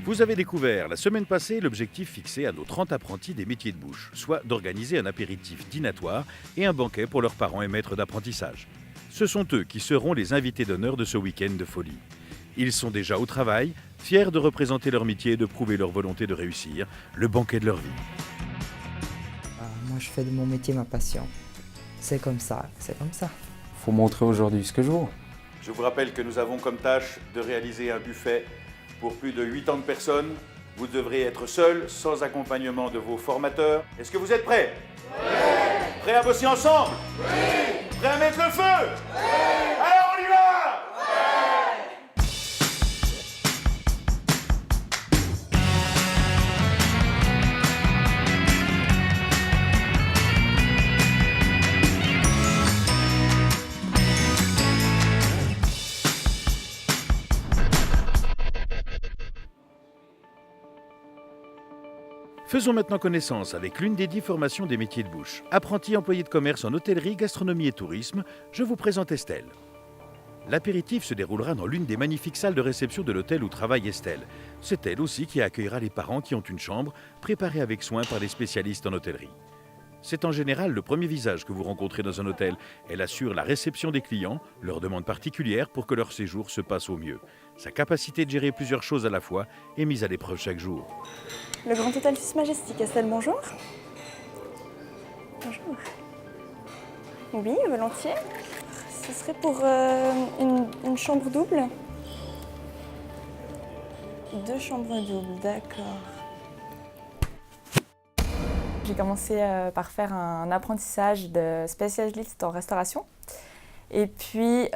Vous avez découvert la semaine passée l'objectif fixé à nos 30 apprentis des métiers de bouche, soit d'organiser un apéritif dînatoire et un banquet pour leurs parents et maîtres d'apprentissage. Ce sont eux qui seront les invités d'honneur de ce week-end de folie. Ils sont déjà au travail, fiers de représenter leur métier et de prouver leur volonté de réussir le banquet de leur vie. Moi, je fais de mon métier ma passion. C'est comme ça, c'est comme ça. Faut montrer aujourd'hui ce que je vaux. Je vous rappelle que nous avons comme tâche de réaliser un buffet pour plus de 80 personnes. Vous devrez être seul, sans accompagnement de vos formateurs. Est-ce que vous êtes prêts? Oui! Prêts à bosser ensemble? Oui! Prêts à mettre le feu? Oui! Alors on y va! Faisons maintenant connaissance avec l'une des 10 formations des métiers de bouche. Apprenti employé de commerce en hôtellerie, gastronomie et tourisme, je vous présente Estelle. L'apéritif se déroulera dans l'une des magnifiques salles de réception de l'hôtel où travaille Estelle. C'est elle aussi qui accueillera les parents qui ont une chambre préparée avec soin par des spécialistes en hôtellerie. C'est en général le premier visage que vous rencontrez dans un hôtel. Elle assure la réception des clients, leurs demandes particulières pour que leur séjour se passe au mieux. Sa capacité de gérer plusieurs choses à la fois est mise à l'épreuve chaque jour. Le Grand Hôtel Suisse Majestic, Estelle, bonjour. Bonjour. Oui, volontiers. Ce serait pour une chambre double. 2 chambres doubles, d'accord. J'ai commencé par faire un apprentissage de spécialiste en restauration. Et puis,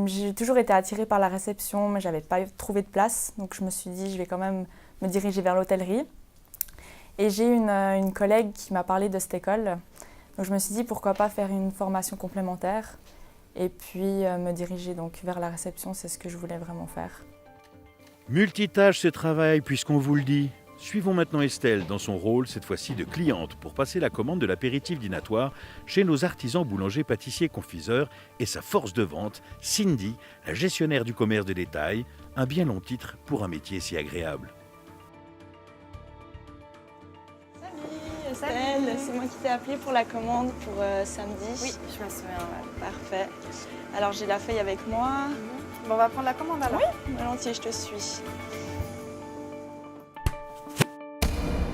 j'ai toujours été attirée par la réception, mais je n'avais pas trouvé de place. Donc, je me suis dit, je vais quand même me diriger vers l'hôtellerie. Et j'ai une collègue qui m'a parlé de cette école. Donc, je me suis dit, pourquoi pas faire une formation complémentaire et puis me diriger donc vers la réception. C'est ce que je voulais vraiment faire. Multitâche ce travail, puisqu'on vous le dit. Suivons maintenant Estelle dans son rôle, cette fois-ci de cliente, pour passer la commande de l'apéritif dînatoire chez nos artisans boulangers, pâtissiers, confiseurs et sa force de vente, Cindy, la gestionnaire du commerce de détail, un bien long titre pour un métier si agréable. Salut Estelle, c'est moi qui t'ai appelé pour la commande pour samedi. Oui, je me souviens. Ouais. Parfait. Alors j'ai la feuille avec moi. Bon, on va prendre la commande alors. Oui, volontiers, je te suis.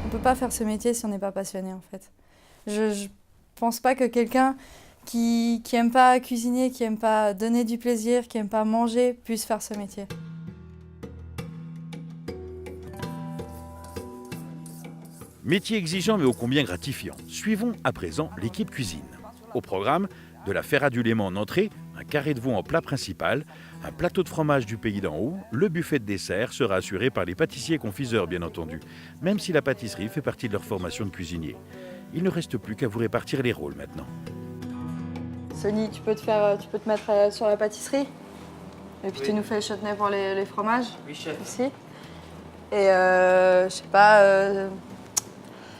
On peut pas faire ce métier si on n'est pas passionné en fait. Je pense pas que quelqu'un qui aime pas cuisiner, qui aime pas donner du plaisir, qui aime pas manger, puisse faire ce métier. Métier exigeant mais ô combien gratifiant. Suivons à présent l'équipe cuisine. Au programme, de la ferrade du Léman en entrée, un carré de veau en plat principal, un plateau de fromage du pays d'en haut, le buffet de dessert sera assuré par les pâtissiers et confiseurs bien entendu, même si la pâtisserie fait partie de leur formation de cuisinier. Il ne reste plus qu'à vous répartir les rôles maintenant. Sonny, tu peux te mettre sur la pâtisserie. Et puis tu nous fais le chutney pour les fromages. Oui, chef. Aussi. Et je sais pas,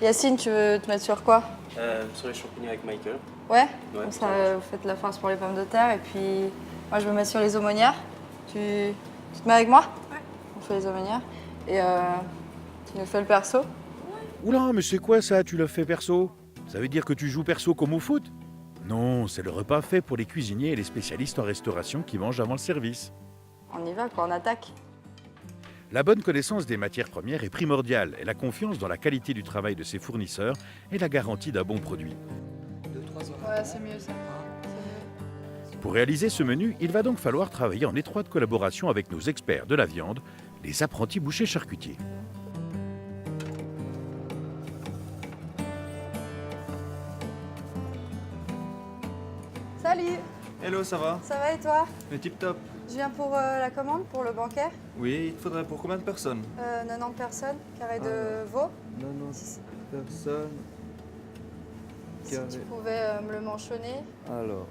Yacine, tu veux te mettre sur quoi? Sur les champignons avec Michael. Ouais, Ouais, comme ça ça, marche. vous faites la farce pour les pommes de terre et puis moi je me mets sur les aumônières. Tu te mets avec moi? Ouais. On fait les aumônières et tu nous fais le perso. Oula, mais c'est quoi ça, tu l'as fait perso? Ça veut dire que tu joues perso comme au foot? Non, c'est le repas fait pour les cuisiniers et les spécialistes en restauration qui mangent avant le service. On y va quoi, on attaque. La bonne connaissance des matières premières est primordiale et la confiance dans la qualité du travail de ses fournisseurs est la garantie d'un bon produit. 2-3 heures. Ouais, c'est mieux ça. Pour réaliser ce menu, il va donc falloir travailler en étroite collaboration avec nos experts de la viande, les apprentis bouchers charcutiers. Salut, Hello, ça va? ça va et toi? Mais tip top. Je viens pour la commande, pour le banquet. Oui, il te faudrait pour combien de personnes? 90 personnes, carré de veau. 90 personnes. Si tu pouvais me le manchonner. Alors,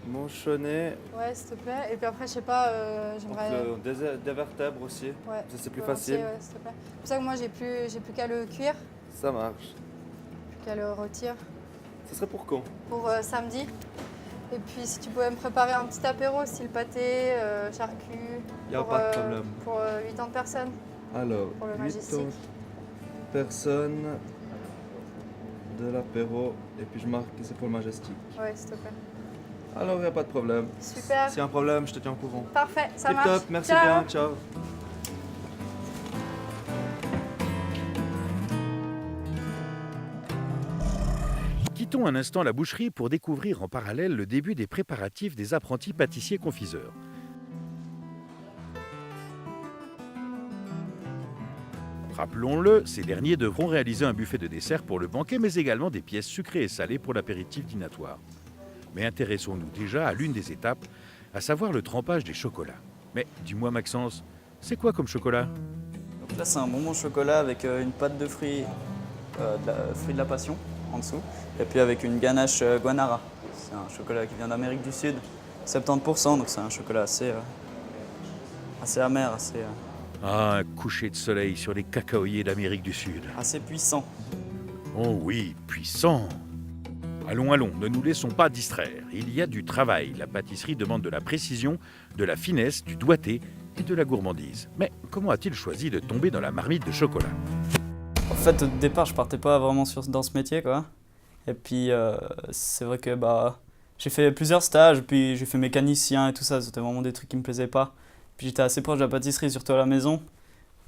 manchonnet, Ouais, s'il te plaît. Et puis après, je sais pas, j'aimerais... des vertèbres aussi. Ouais, Ça, c'est plus volontiers, facile. ouais, s'il te plaît. C'est pour ça que moi, j'ai plus qu'à le cuire, Ça marche. plus qu'à le rôtir Ça serait pour quand? pour samedi. Et puis, si tu pouvais me préparer un petit apéro, style pâté, charcu. Y a pas de problème. Pour 80 personnes. Alors, Pour le 8 majestic. personnes, de l'apéro, et puis je marque que c'est pour le majestic. Ouais, s'il te plaît. Alors, il n'y a pas de problème. Super. S'il y a un problème, je te tiens au courant. Parfait, ça Tip marche. top, merci Ciao. bien, ciao. Quittons un instant la boucherie pour découvrir en parallèle le début des préparatifs des apprentis pâtissiers-confiseurs. Rappelons-le, ces derniers devront réaliser un buffet de dessert pour le banquet, mais également des pièces sucrées et salées pour l'apéritif dînatoire. Mais intéressons-nous déjà à l'une des étapes, à savoir le trempage des chocolats. Mais dis-moi Maxence, c'est quoi comme chocolat? Donc là, c'est un bonbon au chocolat avec une pâte de fruits, fruits de la passion en dessous, et puis avec une ganache guanara. C'est un chocolat qui vient d'Amérique du Sud, 70%, donc c'est un chocolat assez amer, Ah, un coucher de soleil sur les cacaoyers d'Amérique du Sud. assez puissant. Oh oui, puissant. Allons, allons, ne nous laissons pas distraire. Il y a du travail. La pâtisserie demande de la précision, de la finesse, du doigté et de la gourmandise. Mais comment a-t-il choisi de tomber dans la marmite de chocolat? En fait, au départ, je partais pas vraiment dans ce métier, quoi. Et puis, c'est vrai que j'ai fait plusieurs stages, puis j'ai fait mécanicien et tout ça. C'était vraiment des trucs qui me plaisaient pas. Puis j'étais assez proche de la pâtisserie, surtout à la maison.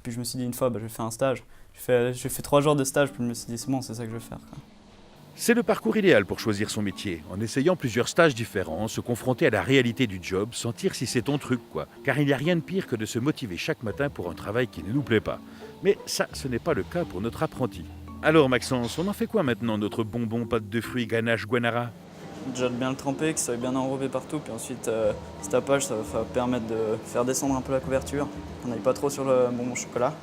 Puis je me suis dit une fois, je vais faire un stage. J'ai fait 3 jours de stage, puis je me suis dit c'est bon, c'est ça que je vais faire, quoi. C'est le parcours idéal pour choisir son métier. En essayant plusieurs stages différents, se confronter à la réalité du job, sentir si c'est ton truc, quoi. Car il n'y a rien de pire que de se motiver chaque matin pour un travail qui ne nous plaît pas. Mais ça, ce n'est pas le cas pour notre apprenti. Alors Maxence, on en fait quoi maintenant, notre bonbon pâte de fruits ganache guanara? Déjà de bien le tremper, que ça soit bien enrobé partout, puis ensuite ce tapage, ça va permettre de faire descendre un peu la couverture, qu'on n'aille pas trop sur le bonbon au chocolat.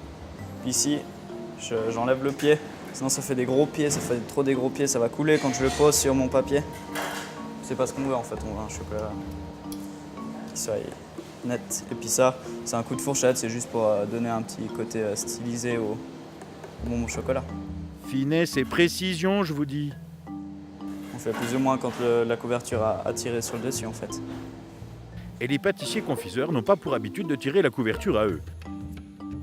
Puis ici, j'enlève le pied, sinon ça fait des gros pieds, ça fait trop des gros pieds, ça va couler quand je le pose sur mon papier. C'est pas ce qu'on veut en fait, on veut un chocolat qui soit net. Et puis ça, c'est un coup de fourchette, c'est juste pour donner un petit côté stylisé au bonbon au chocolat. Finesse et précision, je vous dis. On fait plus ou moins quand la couverture a tiré sur le dessus en fait. Et les pâtissiers-confiseurs n'ont pas pour habitude de tirer la couverture à eux.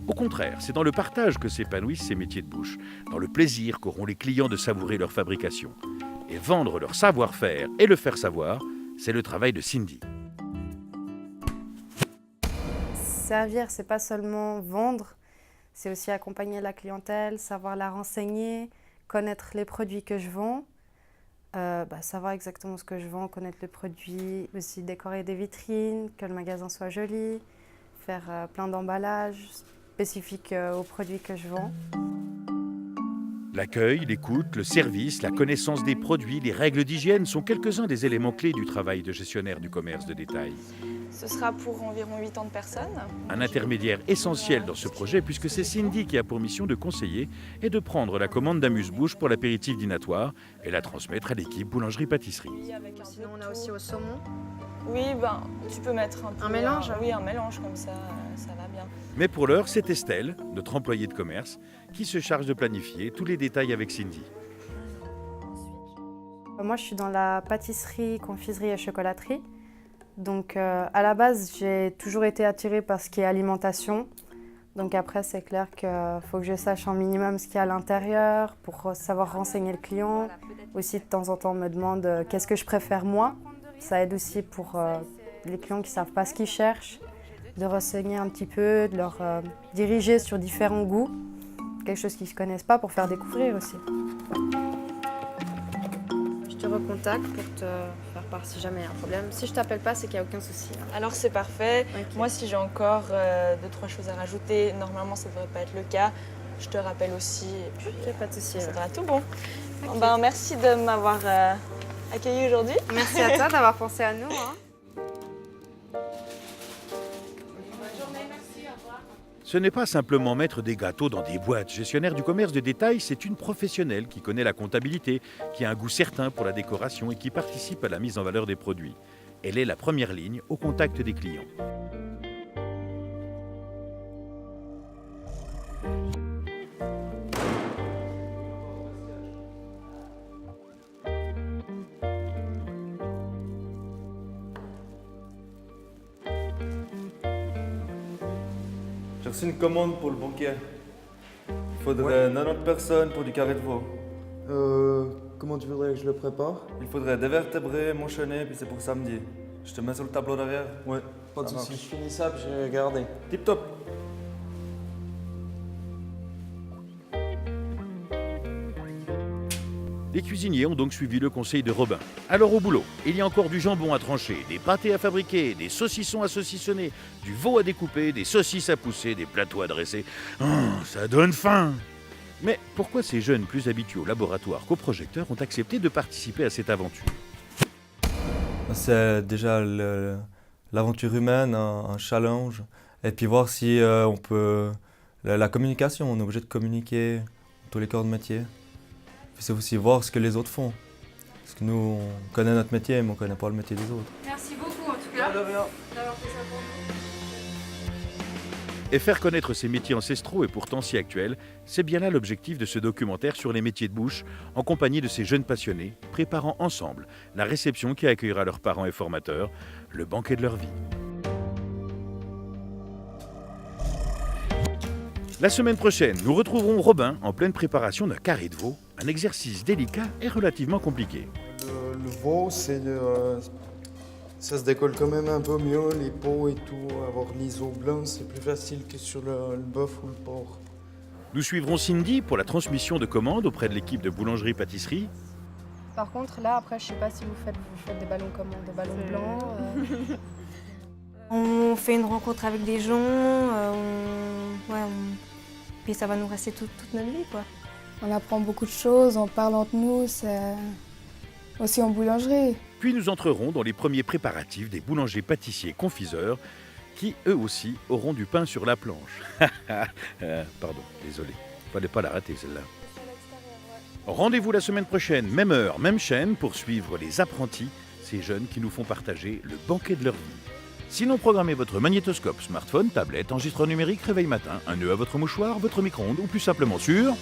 Au contraire, c'est dans le partage que s'épanouissent ces métiers de bouche, dans le plaisir qu'auront les clients de savourer leur fabrication. Et vendre leur savoir-faire et le faire savoir, c'est le travail de Cindy. Servir, c'est pas seulement vendre, c'est aussi accompagner la clientèle, savoir la renseigner, connaître les produits que je vends, savoir exactement ce que je vends, connaître les produits, aussi décorer des vitrines, que le magasin soit joli, faire plein d'emballages spécifiques aux produits que je vends. L'accueil, l'écoute, le service, la connaissance des produits, les règles d'hygiène sont quelques-uns des éléments clés du travail de gestionnaire du commerce de détail. Ce sera pour environ 80 personnes. Un intermédiaire essentiel dans ce projet puisque c'est Cindy qui a pour mission de conseiller et de prendre la commande d'amuse-bouche pour l'apéritif dînatoire et la transmettre à l'équipe boulangerie-pâtisserie. Sinon, on a aussi au saumon. Oui, tu peux mettre un peu... Un mélange? Oui, un mélange comme ça, ça va bien. Mais pour l'heure, c'est Estelle, notre employée de commerce, qui se charge de planifier tous les détails avec Cindy. Moi, je suis dans la pâtisserie, confiserie et chocolaterie. Donc, à la base, j'ai toujours été attirée par ce qui est alimentation. Donc après, c'est clair qu'il faut que je sache un minimum ce qu'il y a à l'intérieur pour savoir renseigner le client. Aussi, de temps en temps, on me demande qu'est-ce que je préfère moi. Ça aide aussi pour les clients qui ne savent pas ce qu'ils cherchent, de renseigner un petit peu, de leur diriger sur différents goûts, quelque chose qu'ils ne connaissent pas pour faire découvrir aussi. Je te recontacte pour te faire part si jamais il y a un problème. Si je t'appelle pas, c'est qu'il n'y a aucun souci. Alors c'est parfait. Ok. Moi, si j'ai encore 2-3 choses à rajouter, normalement ça ne devrait pas être le cas. Je te rappelle aussi et puis Ok, pas de souci. ça devrait être tout bon. Merci de m'avoir accueilli aujourd'hui. Merci à toi d'avoir pensé à nous. Ce n'est pas simplement mettre des gâteaux dans des boîtes. Gestionnaire du commerce de détail, c'est une professionnelle qui connaît la comptabilité, qui a un goût certain pour la décoration et qui participe à la mise en valeur des produits. Elle est la première ligne au contact des clients. Tu reçu une commande pour le banquet. Il faudrait 90 personnes pour du carré de veau. Comment tu voudrais que je le prépare? Il faudrait des vertébrés, mon chenet, puis c'est pour samedi. Je te mets sur le tableau derrière. Ouais, pas de Ça soucis. marche. Je finis ça, puis je vais regarder. Tip top. Les cuisiniers ont donc suivi le conseil de Robin. Alors au boulot, il y a encore du jambon à trancher, des pâtés à fabriquer, des saucissons à saucissonner, du veau à découper, des saucisses à pousser, des plateaux à dresser. Oh, ça donne faim! Mais pourquoi ces jeunes plus habitués au laboratoire qu'au projecteur ont accepté de participer à cette aventure? C'est déjà l'aventure humaine, un challenge. Et puis voir si on peut... La communication, on est obligé de communiquer dans tous les corps de métier. Puis c'est aussi voir ce que les autres font. Parce que nous, on connaît notre métier, mais on ne connaît pas le métier des autres. Merci beaucoup en tout cas d'avoir fait ça pour nous. Et faire connaître ces métiers ancestraux et pourtant si actuels, c'est bien là l'objectif de ce documentaire sur les métiers de bouche, en compagnie de ces jeunes passionnés, préparant ensemble la réception qui accueillera leurs parents et formateurs, le banquet de leur vie. La semaine prochaine, nous retrouverons Robin en pleine préparation d'un carré de veau, un exercice délicat et relativement compliqué. Le veau, ça se décolle quand même un peu mieux, les peaux et tout. Avoir l'ISO blanc, c'est plus facile que sur le bœuf ou le porc. Nous suivrons Cindy pour la transmission de commandes auprès de l'équipe de boulangerie-pâtisserie. Par contre, là, après, je sais pas si vous faites des ballons comment? Des ballons blancs On fait une rencontre avec des gens, puis ça va nous rester toute notre vie, quoi. On apprend beaucoup de choses, on parle entre nous, c'est aussi en boulangerie. Puis nous entrerons dans les premiers préparatifs des boulangers, pâtissiers, confiseurs, qui eux aussi auront du pain sur la planche. Pardon, désolé, fallait pas la rater celle-là. Rendez-vous la semaine prochaine, même heure, même chaîne, pour suivre les apprentis, ces jeunes qui nous font partager le banquet de leur vie. Sinon, programmez votre magnétoscope, smartphone, tablette, enregistreur numérique, réveil matin, un nœud à votre mouchoir, votre micro-ondes ou plus simplement sur...